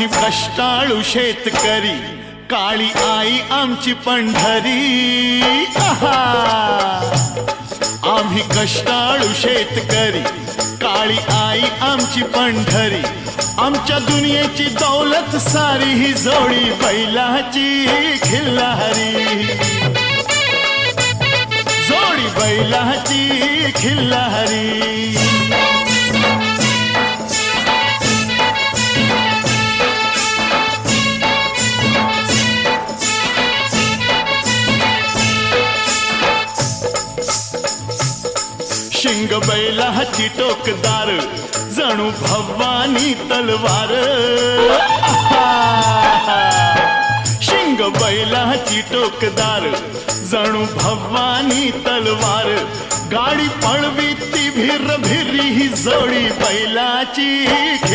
आम्ही कष्टाळू शेतकरी, काळी आई आमची पंढरी. आहा! आम्ही कष्टाळू शेतकरी, काळी आई आमची पंढरी. आमच्या दुनियेची दौलत सारी ही जोडी बैलाची खिल्लारी, जोडी बैलाची खिल्लारी. शिंग बैलाची टोकदार, जणू भवानी तलवार. शिंग बैलाची टोकदार, जणू भवानी तलवार. गाडी पळवी ती भिर भिरी, ही जोडी बैलाची